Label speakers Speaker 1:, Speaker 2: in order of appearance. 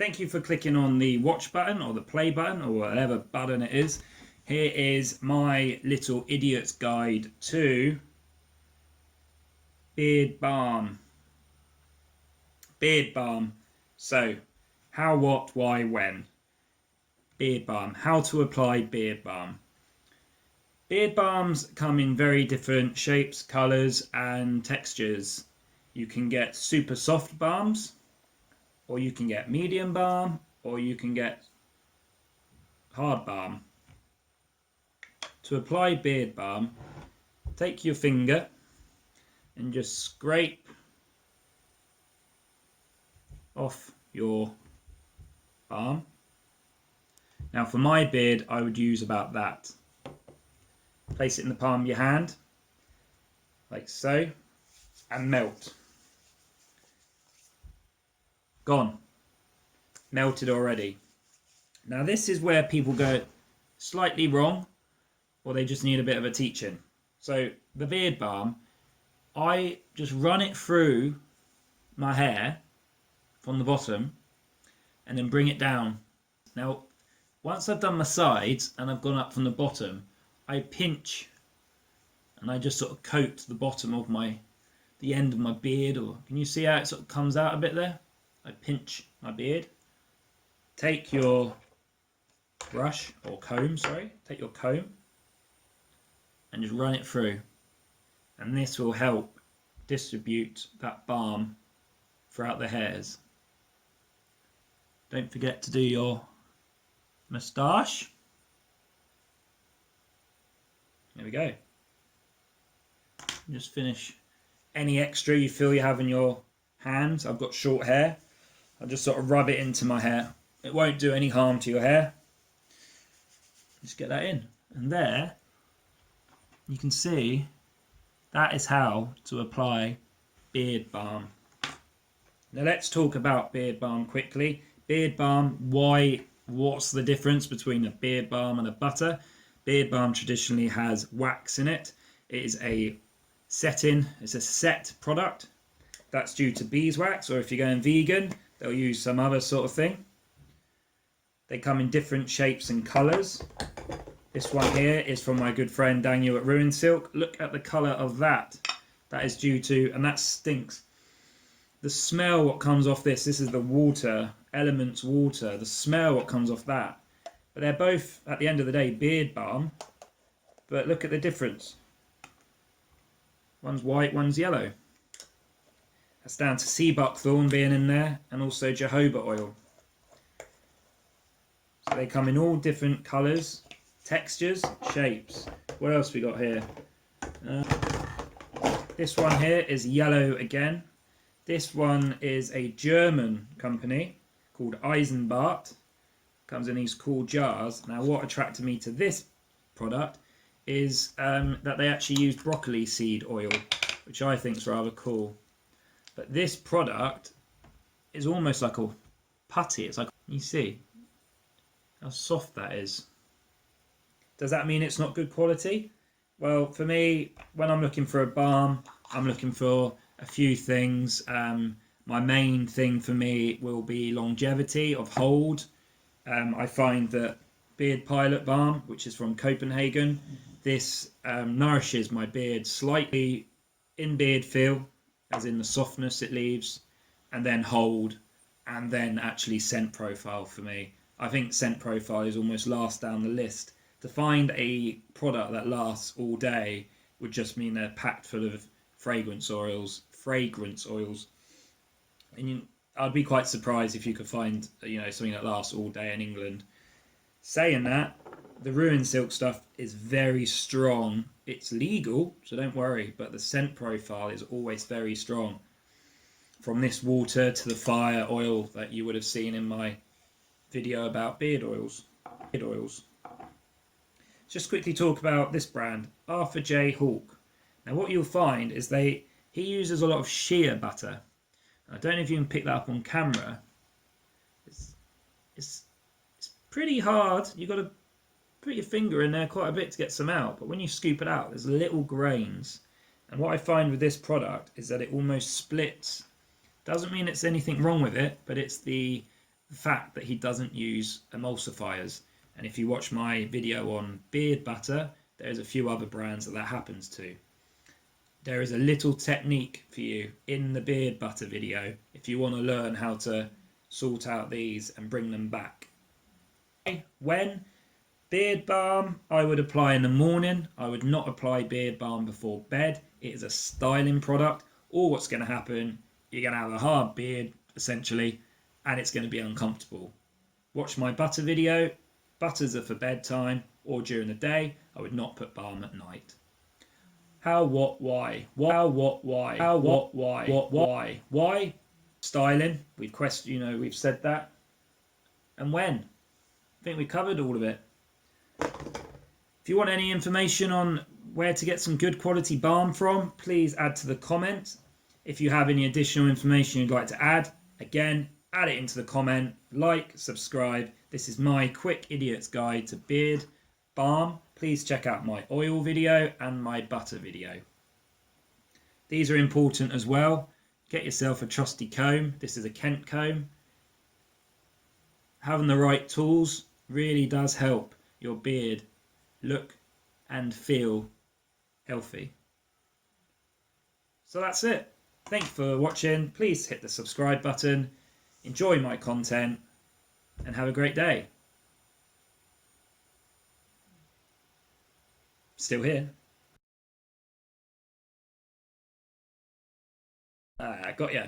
Speaker 1: Thank you for clicking on the watch button or the play button or whatever button it is. Here is my little idiot's guide to beard balm. Beard balm. So, how, what, why, when? Beard balm. How to apply beard balm. Beard balms come in very different shapes, colours and textures. You can get super soft balms, or you can get medium balm, or you can get hard balm. To apply beard balm, take your finger and just scrape off your balm. Now for my beard, I would use about that. Place it in the palm of your hand, like so, and melt. Gone. Melted already. Now this is where people go slightly wrong, or they just need a bit of a teaching. So the beard balm, I just run it through my hair from the bottom and then bring it down. Now once I've done my sides and I've gone up from the bottom, I pinch and I just sort of coat the bottom of the end of my beard. Or can you see how it sort of comes out a bit there? I pinch my beard. Take your brush or comb, take your comb and just run it through, and this will help distribute that balm throughout the hairs. Don't forget to do your moustache. There we go. Just finish any extra you feel you have in your hands. I've got short hair. I'll just sort of rub it into my hair. It won't do any harm to your hair. Just get that in. And there, you can see that is how to apply beard balm. Now let's talk about beard balm quickly. Beard balm, what's the difference between a beard balm and a butter? Beard balm traditionally has wax in it. It is a it's a set product. That's due to beeswax, or if you're going vegan, they'll use some other sort of thing. They come in different shapes and colours. This one here is from my good friend Daniel at Ruin Silk. Look at the colour of that. That is due to, and that stinks. The smell what comes off this is the water, Elements water. The smell what comes off that. But they're both, at the end of the day, beard balm. But look at the difference. One's white, one's yellow. That's down to sea buckthorn being in there, and also jojoba oil. So they come in all different colours, textures, shapes. What else we got here? This one here is yellow again. This one is a German company called Eisenbart. Comes in these cool jars. Now what attracted me to this product is that they actually use broccoli seed oil, which I think is rather cool. But this product is almost like a putty. It's like, you see how soft that is. Does that mean it's not good quality? Well, for me, when I'm looking for a balm, I'm looking for a few things. My main thing for me will be longevity of hold. I find that Beardpilot balm, which is from Copenhagen, this nourishes my beard slightly in beard feel, as in the softness it leaves, and then hold, and then actually scent profile for me. I think scent profile is almost last down the list. To find a product that lasts all day would just mean they're packed full of fragrance oils. And I'd be quite surprised if you could find, something that lasts all day in England. Saying that, the Ruin Silk stuff is very strong. It's legal, so don't worry, but the scent profile is always very strong. From this water to the fire oil that you would have seen in my video about beard oils. Just quickly talk about this brand, Arthur J. Hawke. Now what you'll find is he uses a lot of shea butter. I don't know if you can pick that up on camera. It's pretty hard. You've got to put your finger in there quite a bit to get some out, but when you scoop it out, there's little grains. And what I find with this product is that it almost splits. Doesn't mean it's anything wrong with it, but it's the the fact that he doesn't use emulsifiers. And if you watch my video on beard butter, there's a few other brands that happens to. There is a little technique for you in the beard butter video if you want to learn how to sort out these and bring them back. When? Beard balm, I would apply in the morning. I would not apply beard balm before bed. It is a styling product. Or what's going to happen, you're going to have a hard beard, essentially, and it's going to be uncomfortable. Watch my butter video. Butters are for bedtime or during the day. I would not put balm at night. How, what, why? How, what, why? How, what, why? What, why? Why? Styling. We've said that. And when? I think we covered all of it. If you want any information on where to get some good quality balm from, please add to the comment. If you have any additional information you'd like to add, again, add it into the comment. Like, subscribe. This is my quick idiot's guide to beard balm. Please check out my oil video and my butter video. These are important as well. Get yourself a trusty comb. This is a Kent comb. Having the right tools really does help your beard look and feel healthy. So that's it. Thanks for watching. Please hit the subscribe button. Enjoy my content and have a great day. Still here. Got ya.